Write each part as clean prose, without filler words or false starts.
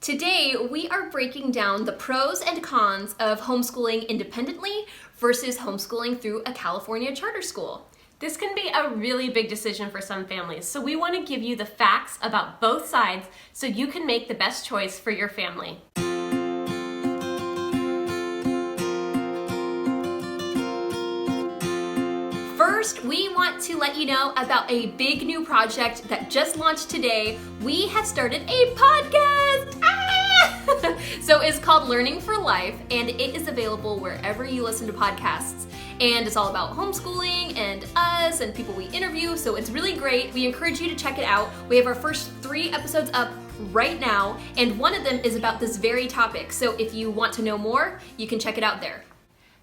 Today, we are breaking down the pros and cons of homeschooling independently versus homeschooling through a California charter school. This can be a really big decision for some families, so we want to give you the facts about both sides so you can make the best choice for your family. First, we want to let you know about a big new project that just launched today. We have started a podcast! So it's called Learning for Life, and it is available wherever you listen to podcasts. And it's all about homeschooling and us and people we interview, so it's really great. We encourage you to check it out. We have our first 3 episodes up right now, and one of them is about this very topic. So if you want to know more, you can check it out there.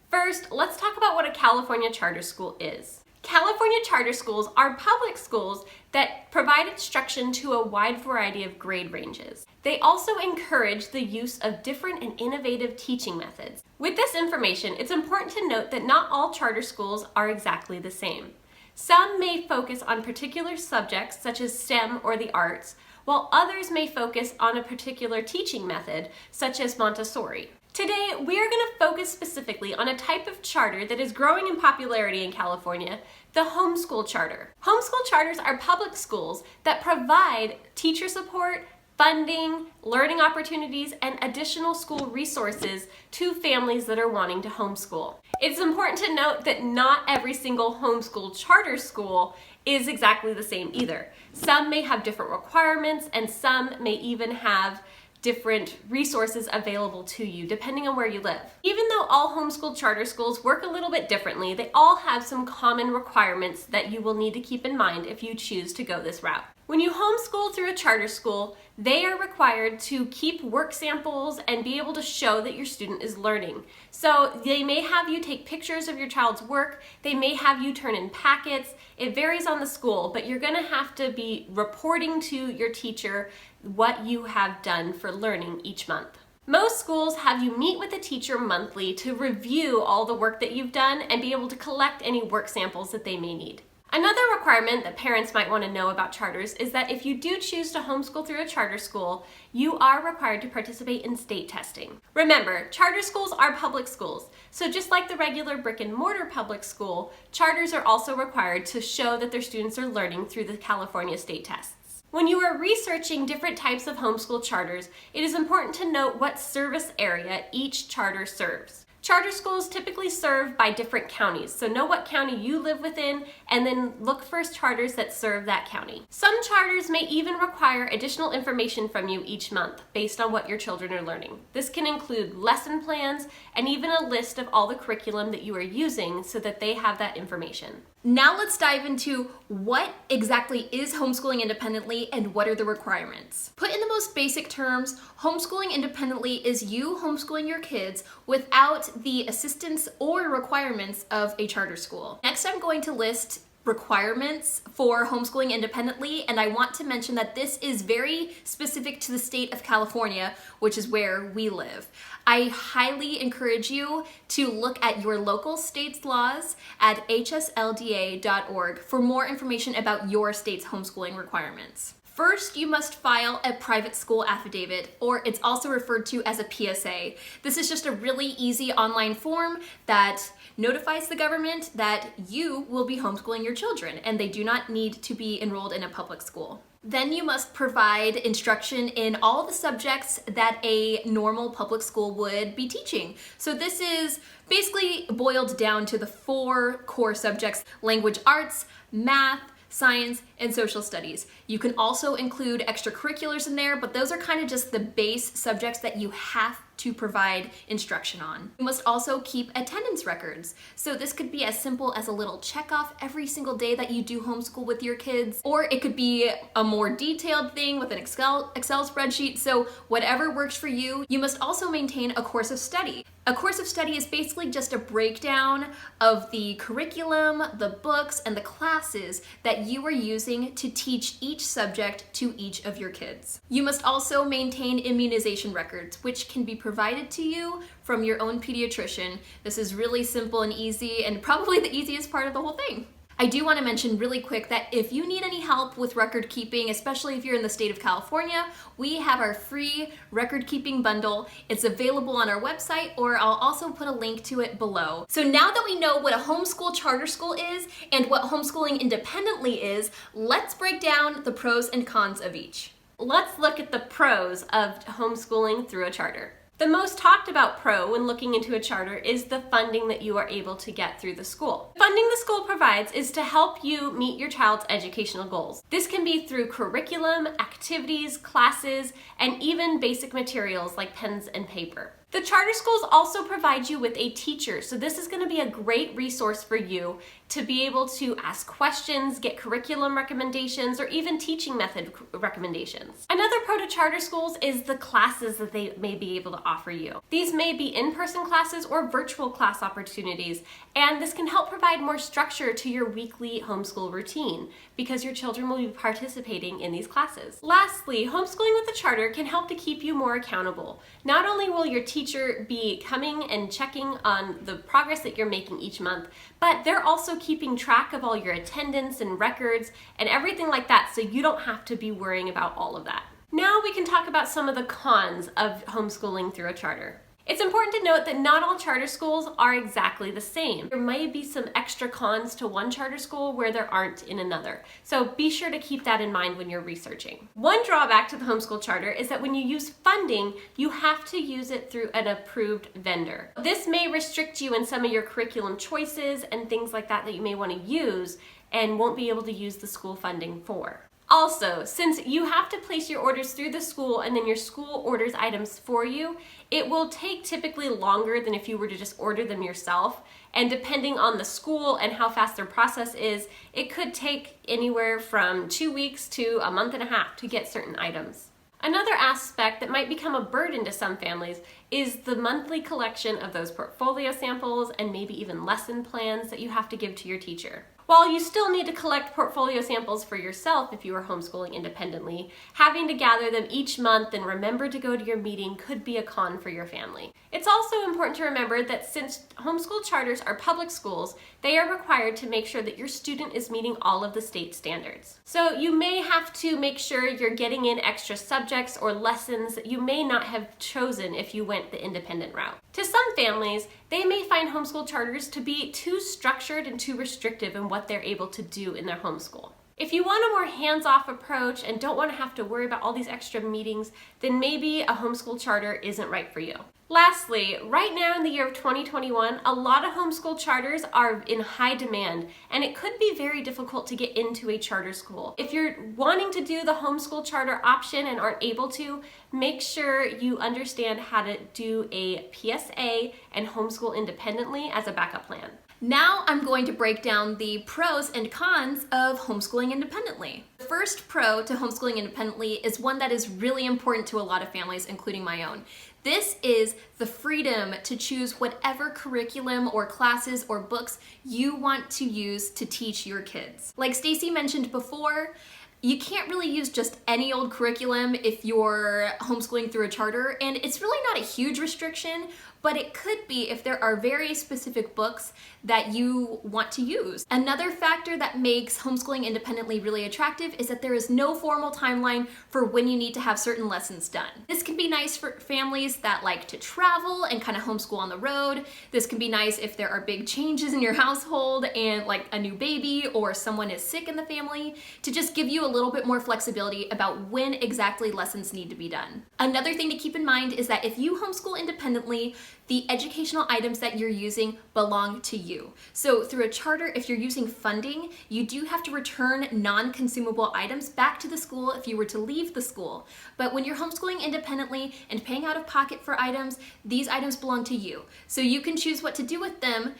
First, let's talk about what a California charter school is. California charter schools are public schools that provide instruction to a wide variety of grade ranges. They also encourage the use of different and innovative teaching methods. With this information, it's important to note that not all charter schools are exactly the same. Some may focus on particular subjects such as STEM or the arts, while others may focus on a particular teaching method such as Montessori. Today, we are going to focus specifically on a type of charter that is growing in popularity in California, the homeschool charter. Homeschool charters are public schools that provide teacher support, funding, learning opportunities, and additional school resources to families that are wanting to homeschool. It's important to note that not every single homeschool charter school is exactly the same either. Some may have different requirements, and some may even have different resources available to you depending on where you live. Even though all homeschool charter schools work a little bit differently, they all have some common requirements that you will need to keep in mind if you choose to go this route. When you homeschool through a charter school, they are required to keep work samples and be able to show that your student is learning. So they may have you take pictures of your child's work, they may have you turn in packets. It varies on the school, but you're going to have to be reporting to your teacher what you have done for learning each month. Most schools have you meet with a teacher monthly to review all the work that you've done and be able to collect any work samples that they may need. Another requirement that parents might want to know about charters is that if you do choose to homeschool through a charter school, you are required to participate in state testing. Remember, charter schools are public schools, so just like the regular brick and mortar public school, charters are also required to show that their students are learning through the California state tests. When you are researching different types of homeschool charters, it is important to note what service area each charter serves. Charter schools typically serve by different counties, so know what county you live within and then look for charters that serve that county. Some charters may even require additional information from you each month based on what your children are learning. This can include lesson plans and even a list of all the curriculum that you are using so that they have that information. Now let's dive into what exactly is homeschooling independently and what are the requirements. Put in the most basic terms, homeschooling independently is you homeschooling your kids without the assistance or requirements of a charter school. Next, I'm going to list requirements for homeschooling independently, and I want to mention that this is very specific to the state of California, which is where we live. I highly encourage you to look at your local state's laws at hslda.org for more information about your state's homeschooling requirements. First, you must file a private school affidavit, or it's also referred to as a PSA. This is just a really easy online form that notifies the government that you will be homeschooling your children and they do not need to be enrolled in a public school. Then you must provide instruction in all the subjects that a normal public school would be teaching. So this is basically boiled down to the 4 core subjects: language arts, math, science, and social studies. You can also include extracurriculars in there, but those are kind of just the base subjects that you have to provide instruction on. You must also keep attendance records. So this could be as simple as a little check off every single day that you do homeschool with your kids, or it could be a more detailed thing with an Excel spreadsheet. So whatever works for you. You must also maintain a course of study. A course of study is basically just a breakdown of the curriculum, the books, and the classes that you are using to teach each subject to each of your kids. You must also maintain immunization records, which can be provided to you from your own pediatrician. This is really simple and easy, and probably the easiest part of the whole thing. I do want to mention really quick that if you need any help with record keeping, especially if you're in the state of California, we have our free record keeping bundle. It's available on our website, or I'll also put a link to it below. So now that we know what a homeschool charter school is and what homeschooling independently is, let's break down the pros and cons of each. Let's look at the pros of homeschooling through a charter. The most talked about pro when looking into a charter is the funding that you are able to get through the school. The funding the school provides is to help you meet your child's educational goals. This can be through curriculum, activities, classes, and even basic materials like pens and paper. The charter schools also provide you with a teacher, so this is going to be a great resource for you to be able to ask questions, get curriculum recommendations, or even teaching method recommendations. Another pro to charter schools is the classes that they may be able to offer you. These may be in-person classes or virtual class opportunities, and this can help provide more structure to your weekly homeschool routine because your children will be participating in these classes. Lastly, homeschooling with a charter can help to keep you more accountable. Not only will your teacher be coming and checking on the progress that you're making each month, but they're also keeping track of all your attendance and records and everything like that, so you don't have to be worrying about all of that. Now we can talk about some of the cons of homeschooling through a charter. It's important to note that not all charter schools are exactly the same. There might be some extra cons to one charter school where there aren't in another. So be sure to keep that in mind when you're researching. One drawback to the homeschool charter is that when you use funding, you have to use it through an approved vendor. This may restrict you in some of your curriculum choices and things like that that you may want to use and won't be able to use the school funding for. Also, since you have to place your orders through the school and then your school orders items for you, it will take typically longer than if you were to just order them yourself. And depending on the school and how fast their process is, it could take anywhere from 2 weeks to a month and a half to get certain items. Another aspect that might become a burden to some families is the monthly collection of those portfolio samples and maybe even lesson plans that you have to give to your teacher. While you still need to collect portfolio samples for yourself if you are homeschooling independently, having to gather them each month and remember to go to your meeting could be a con for your family. It's also important to remember that since homeschool charters are public schools, they are required to make sure that your student is meeting all of the state standards. So you may have to make sure you're getting in extra subjects or lessons that you may not have chosen if you went the independent route. To some families, they may find homeschool charters to be too structured and too restrictive in what they're able to do in their homeschool. If you want a more hands-off approach and don't want to have to worry about all these extra meetings, then maybe a homeschool charter isn't right for you. Lastly, right now in the year of 2021, a lot of homeschool charters are in high demand, and it could be very difficult to get into a charter school. If you're wanting to do the homeschool charter option and aren't able to, make sure you understand how to do a PSA and homeschool independently as a backup plan. Now I'm going to break down the pros and cons of homeschooling independently. The first pro to homeschooling independently is one that is really important to a lot of families, including my own. This is the freedom to choose whatever curriculum or classes or books you want to use to teach your kids. Like Stacey mentioned before, you can't really use just any old curriculum if you're homeschooling through a charter, and it's really not a huge restriction, but it could be if there are very specific books that you want to use. Another factor that makes homeschooling independently really attractive is that there is no formal timeline for when you need to have certain lessons done. This can be nice for families that like to travel and kind of homeschool on the road. This can be nice if there are big changes in your household and like a new baby or someone is sick in the family, to just give you a little bit more flexibility about when exactly lessons need to be done. Another thing to keep in mind is that if you homeschool independently, the educational items that you're using belong to you. So through a charter, if you're using funding, you do have to return non-consumable items back to the school if you were to leave the school. But when you're homeschooling independently and paying out of pocket for items, these items belong to you. So you can choose what to do with them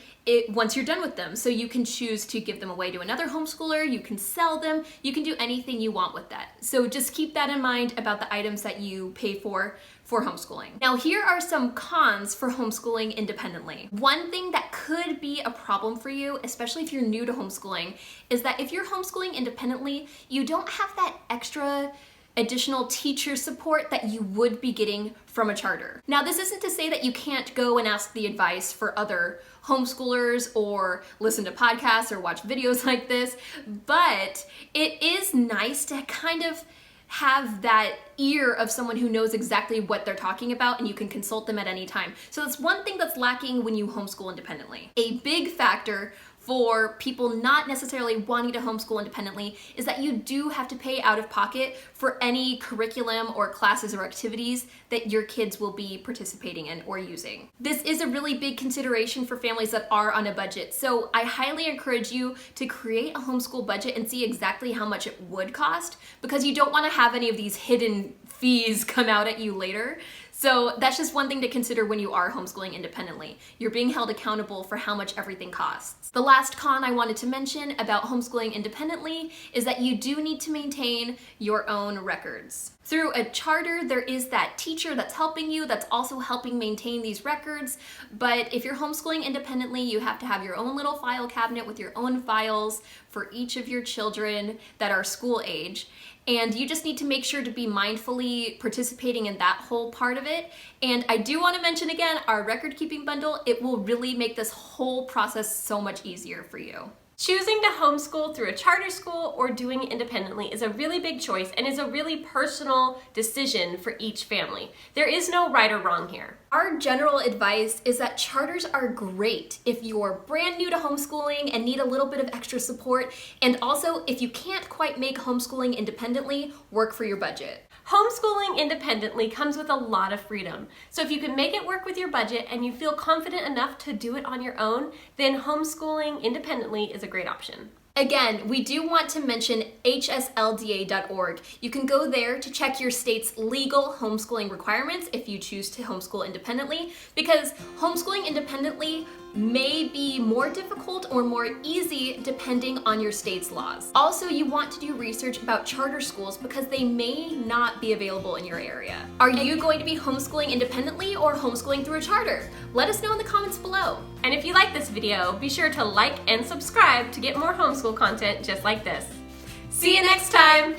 once you're done with them. So you can choose to give them away to another homeschooler, you can sell them, you can do anything you want with that. So just keep that in mind about the items that you pay for homeschooling. Now here are some cons for homeschooling independently. One thing that could be a problem for you, especially if you're new to homeschooling, is that if you're homeschooling independently, you don't have that extra additional teacher support that you would be getting from a charter. Now, this isn't to say that you can't go and ask the advice for other homeschoolers or listen to podcasts or watch videos like this, but it is nice to kind of have that ear of someone who knows exactly what they're talking about and you can consult them at any time. So that's one thing that's lacking when you homeschool independently. A big factor for people not necessarily wanting to homeschool independently is that you do have to pay out of pocket for any curriculum or classes or activities that your kids will be participating in or using. This is a really big consideration for families that are on a budget, so I highly encourage you to create a homeschool budget and see exactly how much it would cost, because you don't want to have any of these hidden fees come out at you later. So that's just one thing to consider when you are homeschooling independently. You're being held accountable for how much everything costs. The last con I wanted to mention about homeschooling independently is that you do need to maintain your own records. Through a charter, there is that teacher that's helping you, that's also helping maintain these records. But if you're homeschooling independently, you have to have your own little file cabinet with your own files for each of your children that are school age. And you just need to make sure to be mindfully participating in that whole part of it. And I do want to mention again, our record keeping bundle, it will really make this whole process so much easier for you. Choosing to homeschool through a charter school or doing it independently is a really big choice and is a really personal decision for each family. There is no right or wrong here. Our general advice is that charters are great if you're brand new to homeschooling and need a little bit of extra support, and also if you can't quite make homeschooling independently work for your budget. Homeschooling independently comes with a lot of freedom. So if you can make it work with your budget and you feel confident enough to do it on your own, then homeschooling independently is a great option. Again, we do want to mention hslda.org. You can go there to check your state's legal homeschooling requirements if you choose to homeschool independently, because homeschooling independently may be more difficult or more easy depending on your state's laws. Also, you want to do research about charter schools because they may not be available in your area. Are you going to be homeschooling independently or homeschooling through a charter? Let us know in the comments below. And if you like this video, be sure to like and subscribe to get more homeschool content just like this. See you next time!